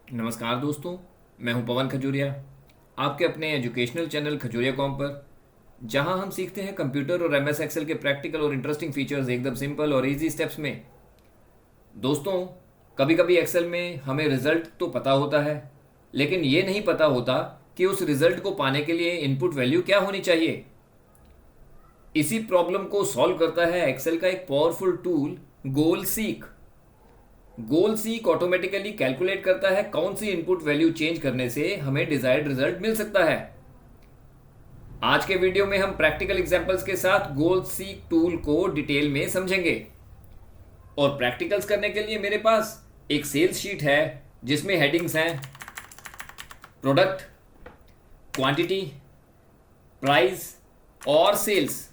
नमस्कार दोस्तों। मैं हूं पवन खजूरिया, आपके अपने एजुकेशनल चैनल खजूरिया कॉम पर, जहां हम सीखते हैं कंप्यूटर और एमएस एक्सेल के प्रैक्टिकल और इंटरेस्टिंग फीचर्स एकदम सिंपल और इजी स्टेप्स में। दोस्तों, कभी कभी एक्सेल में हमें रिजल्ट तो पता होता है, लेकिन ये नहीं पता होता कि उस रिजल्ट को पाने के लिए इनपुट वैल्यू क्या होनी चाहिए। इसी प्रॉब्लम को सॉल्व करता है एक्सेल का एक पावरफुल टूल, गोल सीक। गोल सीक ऑटोमेटिकली कैलकुलेट करता है कौन सी इनपुट वैल्यू चेंज करने से हमें डिजायर्ड रिजल्ट मिल सकता है। आज के वीडियो में हम प्रैक्टिकल एग्जांपल्स के साथ गोल सीक टूल को डिटेल में समझेंगे। और प्रैक्टिकल्स करने के लिए मेरे पास एक सेल्स शीट है जिसमें हेडिंग्स हैं प्रोडक्ट, क्वांटिटी, प्राइस और सेल्स।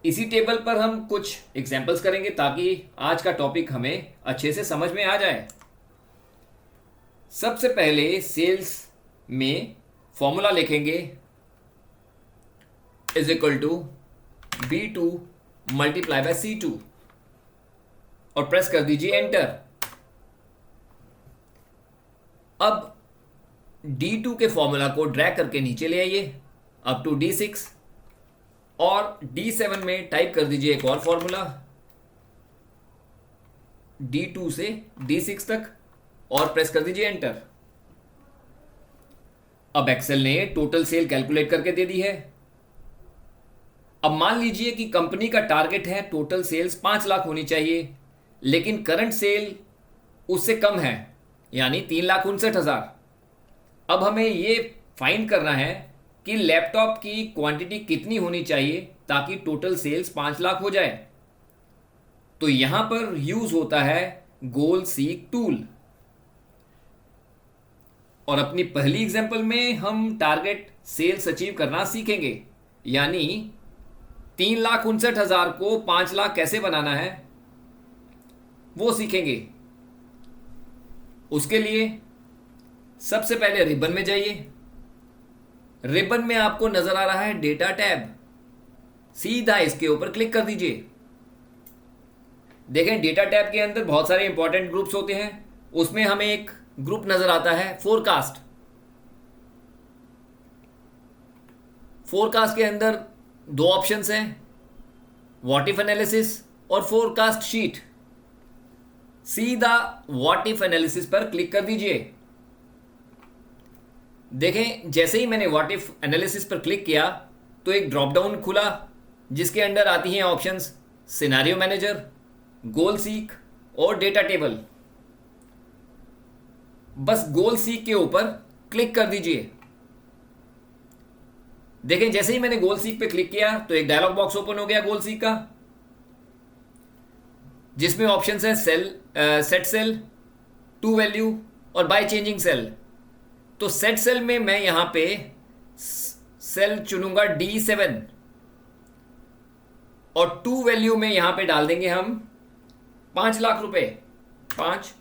इसी टेबल पर हम कुछ एग्जांपल्स करेंगे ताकि आज का टॉपिक हमें अच्छे से समझ में आ जाए। सबसे पहले सेल्स में फॉर्मूला लिखेंगे is equal to B2 multiply by C2 और प्रेस कर दीजिए एंटर। अब D2 के फॉर्मूला को ड्रैग करके नीचे ले आइए अप टू D6 और D7 में टाइप कर दीजिए एक और फॉर्मूला D2 से D6 तक और प्रेस कर दीजिए एंटर। अब एक्सेल ने टोटल सेल कैलकुलेट करके दे दी है। अब मान लीजिए कि कंपनी का टारगेट है टोटल सेल्स 5 लाख होनी चाहिए, लेकिन करंट सेल उससे कम है, यानी 3,59,000। अब हमें ये फाइंड करना है कि लैपटॉप की क्वांटिटी कितनी होनी चाहिए ताकि टोटल सेल्स 5 लाख हो जाए। तो यहां पर यूज होता है गोल सीक टूल। और अपनी पहली एग्जांपल में हम टारगेट सेल्स अचीव करना सीखेंगे, यानी 3,59,000 को 5 लाख कैसे बनाना है वो सीखेंगे। उसके लिए सबसे पहले रिबन में जाइए। रिबन में आपको नजर आ रहा है डेटा टैब, सीधा इसके ऊपर क्लिक कर दीजिए। देखें डेटा टैब के अंदर बहुत सारे इंपॉर्टेंट ग्रुप्स होते हैं, उसमें हमें एक ग्रुप नजर आता है फोरकास्ट। फोरकास्ट के अंदर दो ऑप्शंस हैं, व्हाट इफ एनालिसिस और फोरकास्ट शीट। सीधा व्हाट इफ एनालिसिस पर क्लिक कर दीजिए। देखें जैसे ही मैंने व्हाट इफ एनालिसिस पर क्लिक किया तो एक ड्रॉप डाउन खुला जिसके अंदर आती हैं ऑप्शंस सिनेरियो मैनेजर, गोल सीक और डेटा टेबल। बस गोल सीक के ऊपर क्लिक कर दीजिए। देखें जैसे ही मैंने गोल सीक पे क्लिक किया तो एक डायलॉग बॉक्स ओपन हो गया गोल सीक का, जिसमें ऑप्शंस है सेट सेल, टू वैल्यू और बाय चेंजिंग सेल। तो सेट सेल में मैं यहां पे सेल चुनूंगा D7 और टू वैल्यू में यहां पे डाल देंगे हम 5 लाख रुपए, 5,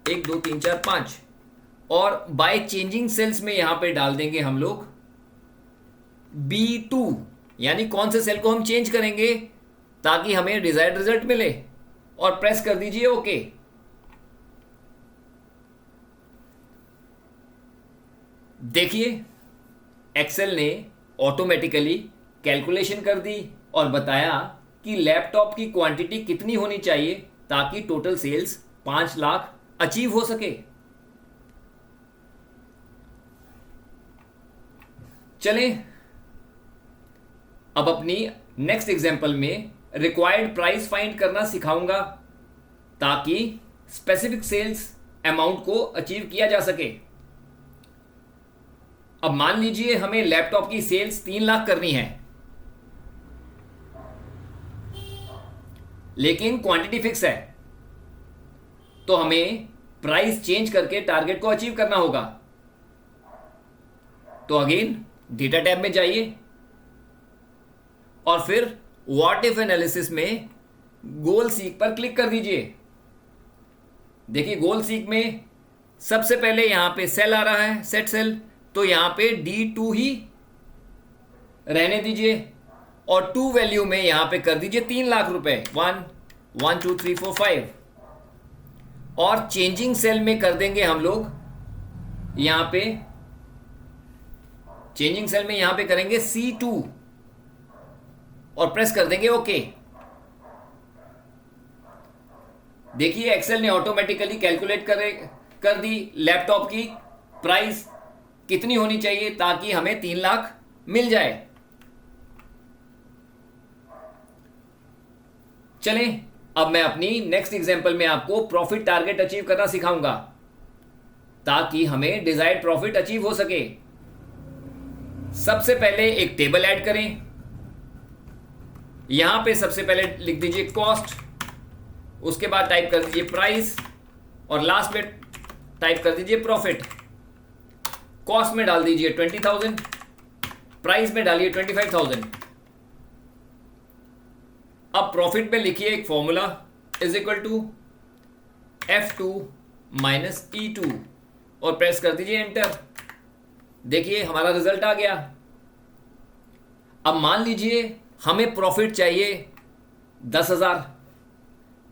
1 2 3 4 5। और बाय चेंजिंग सेल्स में यहां पे डाल देंगे हम लोग B2, यानी कौन से सेल को हम चेंज करेंगे ताकि हमें डिजायर्ड रिजल्ट मिले, और प्रेस कर दीजिए ओके। देखिए एक्सेल ने ऑटोमेटिकली कैलकुलेशन कर दी और बताया कि लैपटॉप की क्वांटिटी कितनी होनी चाहिए ताकि टोटल सेल्स 5 लाख अचीव हो सके। चलें अब अपनी नेक्स्ट एग्जांपल में रिक्वायर्ड प्राइस फाइंड करना सिखाऊंगा ताकि स्पेसिफिक सेल्स अमाउंट को अचीव किया जा सके। अब मान लीजिए हमें लैपटॉप की सेल्स 3 लाख करनी है, लेकिन क्वांटिटी फिक्स है, तो हमें प्राइस चेंज करके टारगेट को अचीव करना होगा। तो अगेन डेटा टैब में जाइए और फिर व्हाट इफ एनालिसिस में गोल सीक पर क्लिक कर दीजिए। देखिए गोल सीक में सबसे पहले यहां पे सेल आ रहा है, सेट सेल, तो यहां पे D2 ही रहने दीजिए और टू वैल्यू में यहां पे कर दीजिए 3 लाख रुपए, 1 1 2 3 4 5। और चेंजिंग सेल में कर देंगे हम लोग यहां पे, चेंजिंग सेल में यहां पे करेंगे C2 और प्रेस कर देंगे ओके। देखिए एक्सेल ने ऑटोमेटिकली कैलकुलेट कर दी लैपटॉप की प्राइस कितनी होनी चाहिए ताकि हमें 3 लाख मिल जाए। चलें अब मैं अपनी नेक्स्ट एग्जांपल में आपको प्रॉफिट टारगेट अचीव करना सिखाऊंगा ताकि हमें डिजायर्ड प्रॉफिट अचीव हो सके। सबसे पहले एक टेबल ऐड करें। यहां पे सबसे पहले लिख दीजिए कॉस्ट, उसके बाद टाइप कर दीजिए प्राइस और लास्ट में टाइप कर दीजिए प्रॉफिट। कॉस्ट में डाल दीजिए 20,000, प्राइस में डालिए 25,000। अब प्रॉफिट में लिखिए एक formula is equal to F2 minus E2 और प्रेस कर दीजिए एंटर। देखिए हमारा रिजल्ट आ गया। अब मान लीजिए हमें प्रॉफिट चाहिए 10,000,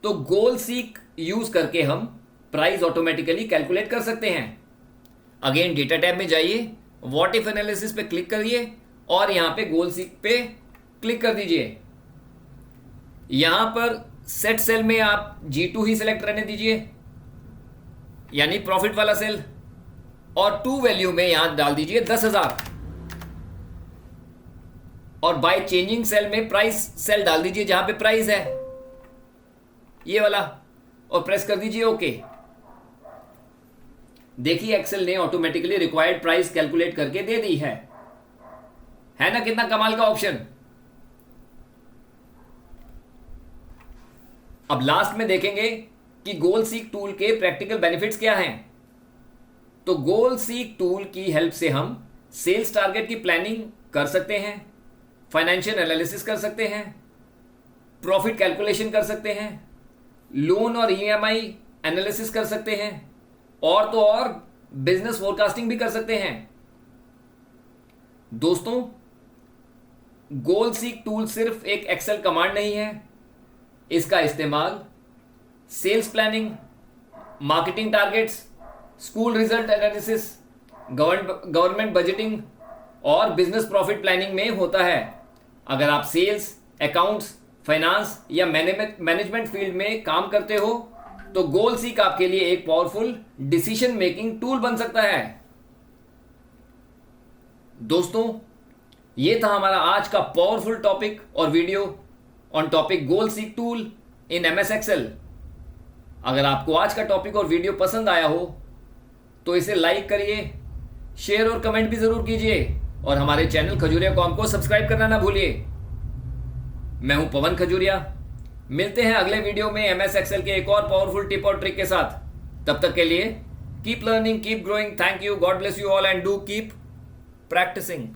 तो गोल सीक यूज करके हम प्राइस ऑटोमेटिकली कैलकुलेट कर सकते हैं। अगेन डेटा टैब में जाइए, व्हाट इफ एनालिसिस पे क्लिक करिए और यहां पे गोल सीक पे क्लिक कर दीजिए। यहां पर सेट सेल में आप G2 ही सिलेक्ट रहने दीजिए, यानी प्रॉफिट वाला सेल, और टू वैल्यू में यहां डाल दीजिए 10,000 और बाय चेंजिंग सेल में प्राइस सेल डाल दीजिए जहां पे प्राइस है ये वाला और प्रेस कर दीजिए ओके। देखिए एक्सेल ने ऑटोमेटिकली रिक्वायर्ड प्राइस कैलकुलेट करके दे दी है ना? कितना कमाल का ऑप्शन। अब लास्ट में देखेंगे कि गोल सीक टूल के प्रैक्टिकल बेनिफिट्स क्या हैं। तो गोल सीक टूल की हेल्प से हम सेल्स टारगेट की प्लानिंग कर सकते हैं, फाइनेंशियल एनालिसिस कर सकते हैं, प्रॉफिट कैलकुलेशन कर सकते हैं, लोन और EMI एनालिसिस कर सकते हैं, और तो और बिजनेस फोरकास्टिंग भी कर सकते हैं। दोस्तों गोल सीक टूल सिर्फ एक एक्सेल कमांड नहीं है, इसका इस्तेमाल sales planning, marketing targets, school result analysis, government budgeting और बिजनेस प्रॉफिट प्लानिंग में होता है। अगर आप सेल्स, अकाउंट्स, फाइनेंस या मैनेजमेंट फील्ड में काम करते हो तो गोल सीक आपके लिए एक पावरफुल डिसीजन मेकिंग टूल बन सकता है। दोस्तों ये था हमारा आज का पावरफुल टॉपिक और video on topic goal seek tool in MS excel. अगर आपको आज का टॉपिक और वीडियो पसंद आया हो तो इसे लाइक करिए, शेयर और कमेंट भी जरूर कीजिए और हमारे चैनल खजूरिया कॉम को सब्सक्राइब करना ना भूलिए। मैं हूं पवन खजूरिया, मिलते हैं अगले वीडियो में MS एक्सेल के एक और पावरफुल टिप और ट्रिक के साथ। तब तक के लिए keep learning, keep growing, thank you, God bless you all and do keep practising.